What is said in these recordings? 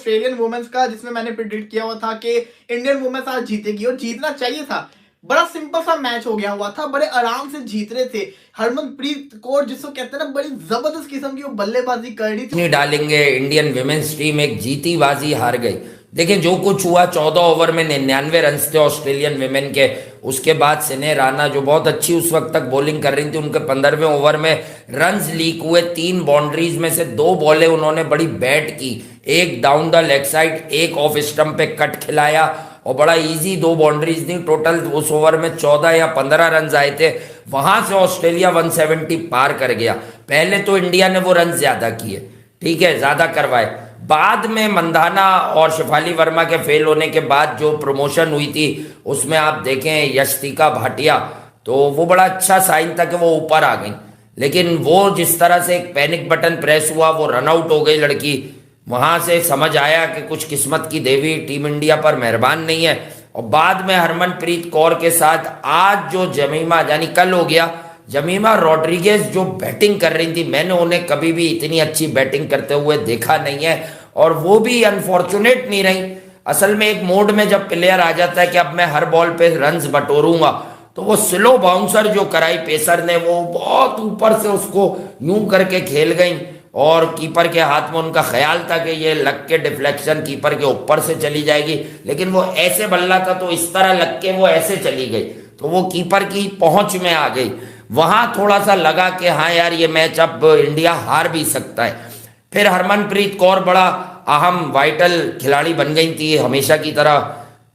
Australian women's का, जिसमें मैंने प्रिडिक्ट किया हुआ था कि इंडियन वुमेन्स आज जीतेगी और जीतना चाहिए था। बड़ा सिंपल सा मैच हो गया हुआ था, बड़े आराम से जीत रहे थे। हरमनप्रीत कौर जिसको कहते हैं ना, बड़ी जबरदस्त किस्म की वो बल्लेबाजी कर रही थी। डालेंगे इंडियन विमेन्स टीम एक जीती बाजी हार गई। देखें जो कुछ हुआ, 14 ओवर में 99 रन थे ऑस्ट्रेलियन विमेन के। उसके बाद सिने राणा जो बहुत अच्छी उस वक्त तक बॉलिंग कर रही थी, उनके 15वें ओवर में रन्स लीक हुए। 3 बाउंड्रीज में से 2 बॉलें उन्होंने बड़ी बैट की, एक डाउन द लेग साइड, एक ऑफ स्टंप पे कट खिलाया और बड़ा इजी 2 बाउंड्रीज थी। टोटल उस ओवर में 14 या 15 रन आए थे। वहां से ऑस्ट्रेलिया 170 पार कर गया। पहले तो इंडिया ने वो रन ज्यादा किए, ठीक है, ज्यादा करवाए। बाद में मंधाना और शेफाली वर्मा के फेल होने के बाद जो प्रमोशन हुई थी, उसमें आप देखें यशतिका भाटिया, तो वो बड़ा अच्छा साइन था कि वो ऊपर आ गई। लेकिन वो जिस तरह से एक पैनिक बटन प्रेस हुआ, वो रन आउट हो गई लड़की। वहां से समझ आया कि कुछ किस्मत की देवी टीम इंडिया पर मेहरबान नहीं है। और बाद में हरमनप्रीत कौर के साथ आज जो जमीमा, यानी कल हो गया, जमीमा रोड्रिगेज जो बैटिंग कर रही थी, मैंने उन्हें कभी भी इतनी अच्छी बैटिंग करते हुए देखा नहीं है। और वो भी अनफॉर्चुनेट नहीं रही। असल में एक मोड में जब प्लेयर आ जाता है कि अब मैं हर बॉल पे रन्स बटोरूंगा, तो वो स्लो बाउंसर जो कराई पेसर ने, वो बहुत ऊपर से उसको यूं करके खेल गई। और कीपर के हाथ में उनका ख्याल था कि ये लग के डिफ्लेक्शन कीपर के ऊपर से चली जाएगी, लेकिन वो ऐसे बल्ला था तो इस तरह लग के वो ऐसे चली गई, तो वो कीपर की पहुंच में आ गई। वहां थोड़ा सा लगा कि हाँ यार ये मैच अब इंडिया हार भी सकता है। फिर हरमनप्रीत कौर बड़ा अहम वाइटल खिलाड़ी बन गई थी हमेशा की तरह,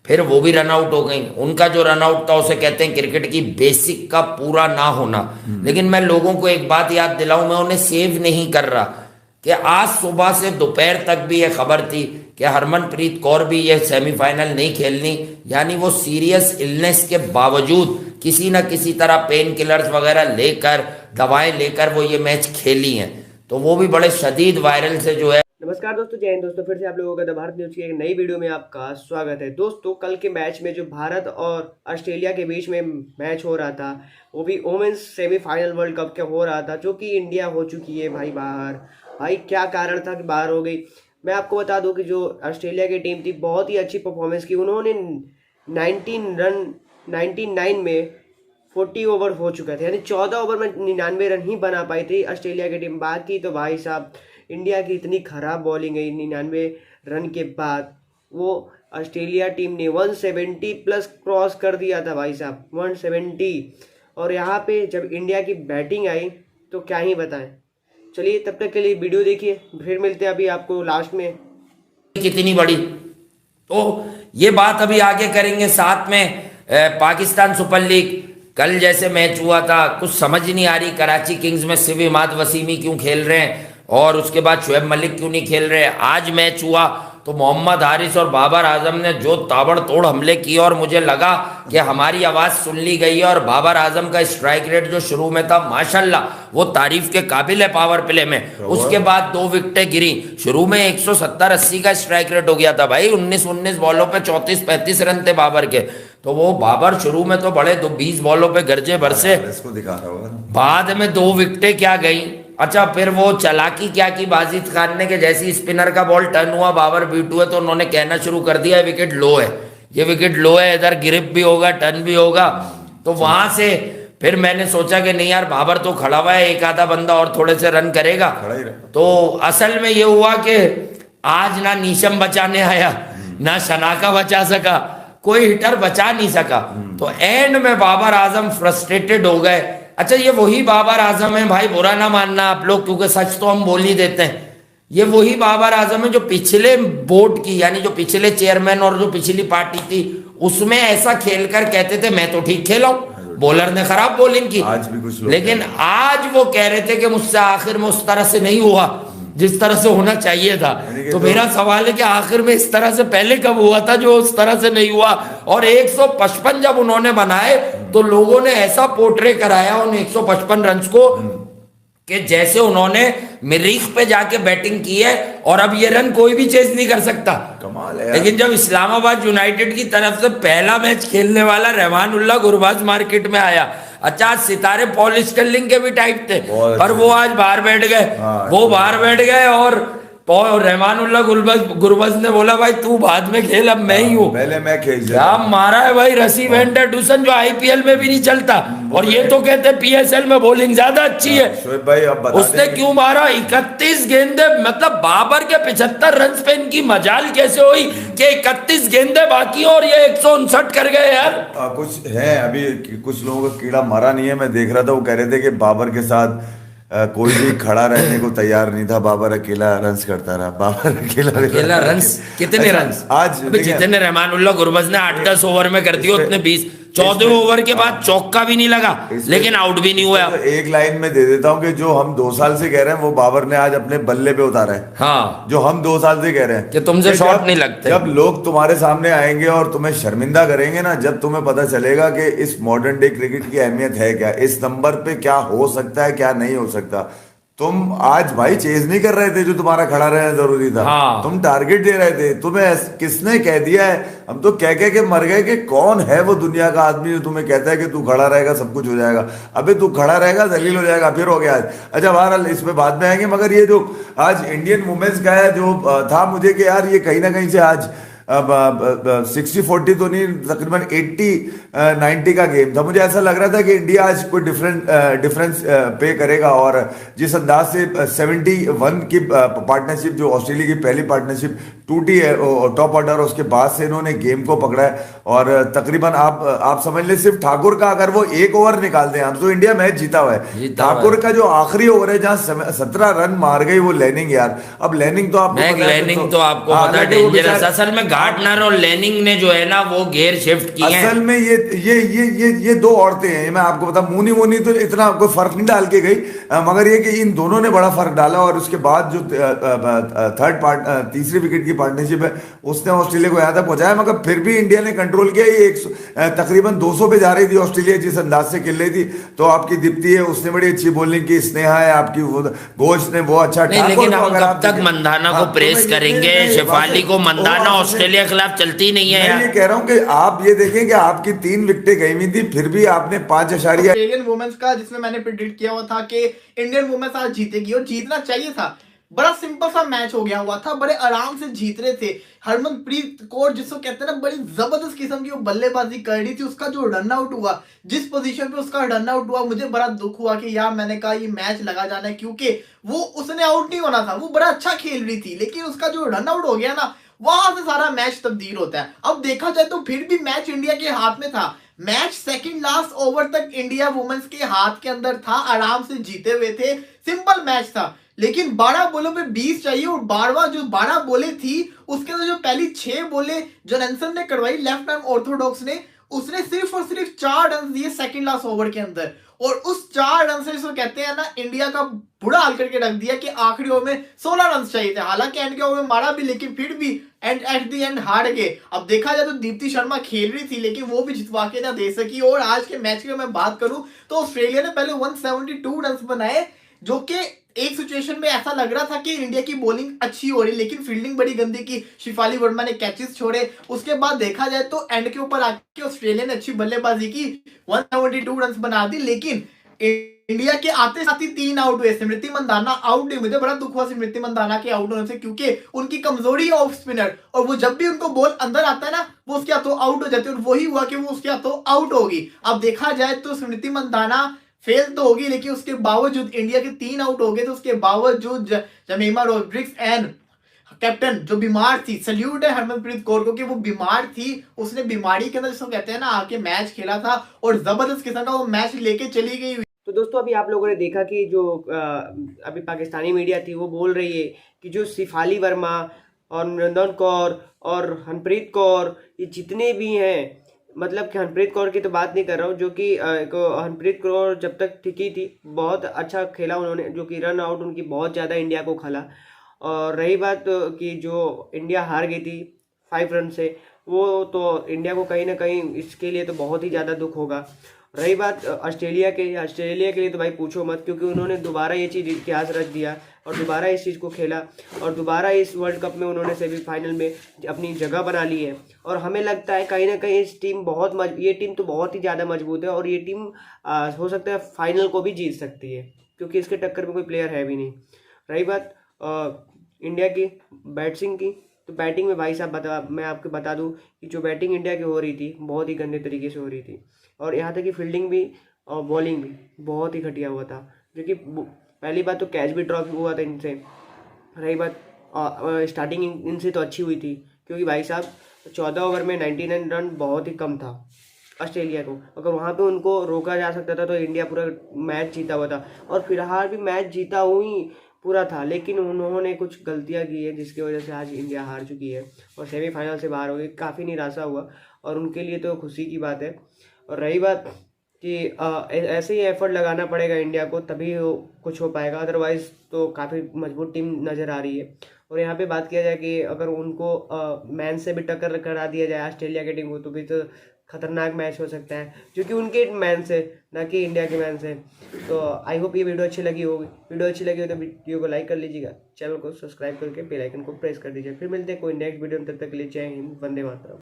फिर वो भी रन आउट हो गई। उनका जो रन आउट था उसे कहते हैं क्रिकेट की बेसिक का पूरा ना होना। लेकिन मैं लोगों को एक बात याद दिलाऊं, मैं उन्हें सेव नहीं कर रहा कि आज सुबह से दोपहर तक भी ये खबर थी कि हरमनप्रीत कौर भी ये सेमीफाइनल नहीं खेलनी, यानी वो सीरियस इलनेस के बावजूद किसी न किसी तरह पेन किलर्स वगैरह लेकर, दवाएं लेकर वो ये मैच खेली हैं। तो वो भी बड़े शदीद वायरल से जो है। नमस्कार दोस्तों, जय हिंद दोस्तों। फिर से आप लोगों का द भारत न्यूज की एक नई वीडियो में आपका स्वागत है। दोस्तों कल के मैच में जो भारत और ऑस्ट्रेलिया के बीच में मैच हो रहा था, वो भी वोमेन्स सेमीफाइनल वर्ल्ड कप का हो रहा था, जो कि इंडिया हो चुकी है भाई बाहर। भाई क्या कारण था कि बाहर हो गई? मैं आपको बता दूं कि जो ऑस्ट्रेलिया की टीम थी बहुत ही अच्छी परफॉर्मेंस की। उन्होंने 99 में 40 ओवर हो चुका था, यानी 14 ओवर में 99 रन ही बना पाई थी ऑस्ट्रेलिया की टीम। बाकी तो भाई साहब इंडिया की इतनी खराब बॉलिंग है, 99 रन के बाद वो ऑस्ट्रेलिया टीम ने 170 प्लस क्रॉस कर दिया था भाई साहब, 170। और यहाँ पे जब इंडिया की बैटिंग आई तो क्या ही बताएं। चलिए तब तक के लिए वीडियो देखिए, फिर मिलते हैं अभी आपको लास्ट में। कितनी बड़ी, तो ये बात अभी आगे करेंगे। साथ में पाकिस्तान सुपर लीग कल जैसे मैच हुआ था, कुछ समझ नहीं आ रही कराची किंग्स में सिर्फ इमाद वसीमी क्यों खेल रहे हैं और उसके बाद शुएब मलिक क्यों नहीं खेल रहे हैं। आज मैच हुआ तो मोहम्मद हारिस और बाबर आजम ने जो ताबड़तोड़ हमले किए, और मुझे लगा कि हमारी आवाज़ सुन ली गई है। और बाबर आजम का स्ट्राइक रेट जो शुरू में था माशाल्लाह वो तारीफ के काबिल है पावर प्ले में। उसके बाद 2 विकेटें गिरी। शुरू में 170-80 का स्ट्राइक रेट हो गया था भाई, 19 बॉलों पे 34-35 रन थे बाबर के। तो वो बाबर शुरू में तो बड़े 20 बॉलों पे गरजे बरसे, इसको दिखा रहा होगा। बाद में 2 विकेटें क्या गई। अच्छा फिर वो चालाकी क्या की बाजिद खान ने कि जैसी स्पिनर का बॉल टर्न हुआ, बाबर बीट हुए, तो उन्होंने कहना शुरू कर दिया विकेट लो है, ये विकेट लो है, इधर गिरिप भी होगा, टर्न भी होगा। तो वहां से फिर मैंने सोचा कि नहीं यार बाबर तो खड़ा हुआ है, एक आधा बंदा और थोड़े से रन करेगा। तो असल में ये हुआ कि आज ना नीशम बचाने आया, ना शनाका बचा सका, कोई हिटर बचा नहीं सका। तो एंड में बाबर आजम फ्रस्ट्रेटेड हो गए। अच्छा ये वही बाबर आजम है भाई, बुरा ना मानना आप लोग, क्योंकि सच तो हम बोल ही देते हैं। ये वही बाबर आजम है जो पिछले बोर्ड की, यानी जो पिछले चेयरमैन और जो पिछली पार्टी थी उसमें ऐसा खेलकर कहते थे मैं तो ठीक खेला हूं, बॉलर ने खराब बॉलिंग की। आज भी कुछ लोग लेकिन आज वो कह रहे थे कि मुझसे आखिर में उस तरह से नहीं हुआ जिस तरह से होना चाहिए था। तो मेरा सवाल है कि आखिर में इस तरह से पहले कब हुआ था जो उस तरह से नहीं हुआ। और 155 जब उन्होंने बनाए तो लोगों ने ऐसा पोर्ट्रे कराया उन 155 रन को कि जैसे उन्होंने मरीख पे जाके बैटिंग की है और अब ये रन कोई भी चेस नहीं कर सकता। कमाल है। लेकिन जब इस्लामाबाद यूनाइटेड की तरफ से पहला मैच खेलने वाला रहमानुल्लाह गुरबाज मार्केट में आया, अच्छा सितारे पॉल स्टर्लिंग के भी टाइप थे, पर वो आज बाहर बैठ गए। वो बाहर बैठ गए और रहमानुल्लाह गुरबज ने बोला भाई तू बाद में खेल, अब मैं ही हूँ। पहले मैं खेल क्या मारा है भाई रसीव एंडरसन, जो आईपीएल में भी नहीं चलता, और ये तो कहते हैं पीएसएल में बॉलिंग ज्यादा अच्छी है। शोएब भाई अब बता उसने क्यों मारा 31 गेंदे, मतलब बाबर के 75 रन पे इनकी मजाल कैसे हुई कि 31 गेंदे बाकी और ये 159 कर गए यार। कुछ है अभी कुछ लोगों का कीड़ा मरा नहीं है। मैं देख रहा था वो कह रहे थे कि बाबर के साथ कोई भी खड़ा रहने को तैयार नहीं था, बाबर अकेला रन्स करता रहा। बाबर अकेला रन्स कितने अच्छा, रन्स आज जितने रहमानुल्लाह गुरबज ने 8-10 ओवर में कर दिए उतने 20, 14 ओवर के बाद चौका भी नहीं लगा, लेकिन आउट भी नहीं हुआ। तो एक लाइन में दे देता हूँ कि जो हम 2 साल से कह रहे हैं वो बाबर ने आज अपने बल्ले पे उतारा है। हाँ, जो हम 2 साल से कह रहे हैं कि तुमसे शॉट नहीं लगते। जब लोग तुम्हारे सामने आएंगे और तुम्हें शर्मिंदा करेंगे ना, जब तुम्हें पता चलेगा कि इस मॉडर्न डे क्रिकेट की अहमियत है क्या, इस नंबर पे क्या हो सकता है क्या नहीं हो सकता। तुम आज भाई चेज नहीं कर रहे थे, जो तुम्हारा खड़ा रहना जरूरी था। हाँ। तुम टारगेट दे रहे थे। तुम्हें किसने कह दिया है, हम तो कह के मर गए कि कौन है वो दुनिया का आदमी जो तुम्हें कहता है कि तू खड़ा रहेगा सब कुछ हो जाएगा। अबे तू खड़ा रहेगा जलील हो जाएगा, फिर हो गया आज। अच्छा बहरहाल इस पे बाद में आएंगे, मगर ये जो आज इंडियन वुमेन्स का है जो था मुझे कि यार ये कहीं ना कहीं से आज अब 60-40 तो नहीं, तकरीबन 80-90 का गेम था। मुझे ऐसा लग रहा था कि इंडिया आज कोई डिफरेंस पे करेगा, और जिस अंदाज से 71 की पार्टनरशिप, जो ऑस्ट्रेलिया की पहली पार्टनरशिप टूटी है टॉप ऑर्डर, उसके बाद से इन्होंने गेम को पकड़ा है। और तकरीबन आप समझ ले सिर्फ ठाकुर का अगर वो 1 ओवर निकाल दें हम, तो इंडिया मैच जीता हुआ है। ठाकुर का जो आखिरी ओवर है जहां 17 रन मार गई वो लैनिंग यार। अब लैनिंग तो आपको पता है डेंजरस, असल में गार्डनर और लेनिंग ने जो है ना वो गेयर शिफ्ट किए हैं। असल में ये 2 औरतें हैं। मैं आपको बता, मुनी तो इतना कोई फर्क नहीं डाल के गई, मगर ये कि इन दोनों ने बड़ा फर्क डाला। और उसके बाद जो तीसरी विकेट की पार्टनरशिप है उसने ऑस्ट्रेलिया को यहाँ तक पहुंचाया, मगर फिर भी इंडिया ने कंट्रोल किया। ये तकरीबन 200 पे जा रही थी ऑस्ट्रेलिया जिस अंदाज से खेल रही थी। तो आपकी दीप्ति है, उसने बड़ी अच्छी बॉलिंग की, स्नेहा है आपकी, घोष ने वो अच्छा। लेकिन हम कब तक मंदाना को प्रेस करेंगे, शेफाली को मंदाना ऑस्ट्रेलिया के खिलाफ चलती नहीं है यार। मैं ये कह रहा हूँ कि आप ये देखें कि आपकी 3 विकेटें गई हुई थी, फिर भी आपने 5 अशारिया ऑस्ट्रेलियन वुमेन्स का, जिसमें मैंने प्रेडिक्ट किया हुआ था कि इंडियन वुमेन्स आज जीतेगी और जीतना चाहिए था। बड़ा सिंपल सा मैच हो गया हुआ था, बड़े आराम से जीत रहे थे। हरमनप्रीत कौर जिसको कहते हैं ना, बड़ी जबरदस्त किस्म की वो बल्लेबाजी कर रही थी। उसका जो रन आउट हुआ, जिस पोजीशन पे उसका रन आउट हुआ, मुझे बड़ा दुख हुआ कि यार मैंने कहा ये मैच लगा जाना है, क्योंकि वो उसने आउट नहीं होना था। वो बड़ा अच्छा खेल रही थी, लेकिन उसका जो रन आउट हो गया ना, वहां से सारा मैच तब्दील होता है। अब देखा जाए तो फिर भी मैच इंडिया के हाथ में था। मैच सेकंड लास्ट ओवर तक इंडिया वुमेन्स के हाथ के अंदर था, आराम से जीते हुए थे, सिंपल मैच था। लेकिन 12 बॉलों पे 20 चाहिए, और 12 बोले थी उसके अंदर जो पहली 6 बोले जोनासन ने करवाई, लेफ्ट आर्म ऑर्थोडॉक्स ने, उसने सिर्फ और सिर्फ 4 रन दिए सेकंड लास्ट ओवर के अंदर। और उस 4 रन से जिसको कहते हैं ना, इंडिया का बुरा हाल करके रख दिया कि आखिरी ओवर में 16 रन चाहिए थे। हालांकि एंड के ओवर में मारा भी, लेकिन फिर भी एट द एंड हार गए। अब देखा जाए तो दीप्ति शर्मा खेल रही थी, लेकिन वो भी जितवा के ना दे सकी। और आज के मैच की मैं बात करूं तो ऑस्ट्रेलिया ने पहले 172 रन बनाए, जो कि एक सिचुएशन में ऐसा लग रहा था कि इंडिया की बॉलिंग अच्छी हो रही, लेकिन फील्डिंग बड़ी गंदी की। शिफाली वर्मा ने कैचेस छोड़े। उसके बाद देखा जाए तो एंड के ऊपर आके ऑस्ट्रेलिया ने अच्छी बल्लेबाजी की, 172 रन बना दी। लेकिन इंडिया के आते साथ ही 3 आउट हुए। स्मृति मंदाना आउट हुई, मुझे बड़ा दुख हुआ स्मृति मंदाना के आउट होने से, क्योंकि उनकी कमजोरी है ऑफ स्पिनर, और वो जब भी उनको बॉल अंदर आता है ना, वो उसके हाथों आउट हो जाती है। और वही हुआ कि वो उसके हाथों आउट होगी। अब देखा जाए तो स्मृति मंदाना फेल तो होगी, लेकिन उसके बावजूद इंडिया के 3 आउट हो गए। तो उसके बावजूद जमीमा रोड्रिग्स एंड कैप्टन जो बीमार थी, सल्यूट है हरमनप्रीत कौर को कि वो बीमार थी, उसने बीमारी के अंदर जिसको कहते हैं ना आके मैच खेला था, और जबरदस्त किस्म का वो मैच लेके चली गई। तो दोस्तों अभी आप लोगों ने देखा कि जो अभी पाकिस्तानी मीडिया थी वो बोल रही है कि जो शिफाली वर्मा और नंदन कौर और हरमनप्रीत कौर, ये जितने भी हैं, मतलब कि हरमनप्रीत कौर की तो बात नहीं कर रहा हूँ, जो कि हरमनप्रीत कौर जब तक टिकी थी बहुत अच्छा खेला उन्होंने, जो कि रन आउट उनकी बहुत ज़्यादा इंडिया को खला। और रही बात कि जो इंडिया हार गई थी 5 रन से, वो तो इंडिया को कहीं ना कहीं इसके लिए तो बहुत ही ज़्यादा दुख होगा। रही बात ऑस्ट्रेलिया के लिए तो भाई पूछो मत, क्योंकि उन्होंने दोबारा ये चीज़ इतिहास रच दिया और दोबारा इस चीज़ को खेला, और दोबारा इस वर्ल्ड कप में उन्होंने सेमीफाइनल में अपनी जगह बना ली है। और हमें लगता है कहीं ना कहीं इस टीम ये टीम तो बहुत ही ज़्यादा मजबूत है, और ये टीम हो सकता है फाइनल को भी जीत सकती है, क्योंकि इसके टक्कर में कोई प्लेयर है भी नहीं। रही बात इंडिया की बैटिंग की, तो बैटिंग में भाई साहब मैं आपको बता दूं कि जो बैटिंग इंडिया की हो रही थी बहुत ही गंदे तरीके से हो रही थी, और यहाँ तक कि फील्डिंग भी और बॉलिंग भी बहुत ही घटिया हुआ था। जो कि पहली बात तो कैच भी ड्रॉप हुआ था इनसे। रही बात स्टार्टिंग इनसे तो अच्छी हुई थी, क्योंकि भाई साहब 14 ओवर में 99 रन बहुत ही कम था ऑस्ट्रेलिया को। अगर वहाँ पे उनको रोका जा सकता था तो इंडिया पूरा मैच जीता हुआ था, और फिलहाल भी मैच जीता हुई पूरा था, लेकिन उन्होंने कुछ गलतियाँ की है जिसकी वजह से आज इंडिया हार चुकी है और सेमीफाइनल से बाहर हो गई। काफ़ी निराशा हुआ और उनके लिए तो खुशी की बात है। और रही बात कि ऐसे ही एफर्ट लगाना पड़ेगा इंडिया को, तभी कुछ हो पाएगा, अदरवाइज तो काफ़ी मजबूत टीम नज़र आ रही है। और यहाँ पे बात किया जाए कि अगर उनको मैन से भी टक्कर करा दिया जाए ऑस्ट्रेलिया की टीम को, तो भी तो खतरनाक मैच हो सकता है, जो कि उनके मैन से ना कि इंडिया के मैन से। तो आई होप ये वीडियो अच्छी लगी होगी। वीडियो अच्छी लगी हो तो वीडियो को लाइक कर लीजिएगा, चैनल को सब्सक्राइब करके बेल आइकन को प्रेस कर दीजिए। फिर मिलते हैं कोई नेक्स्ट वीडियो में, तब तक के लिए जय हिंद, वंदे मातरम।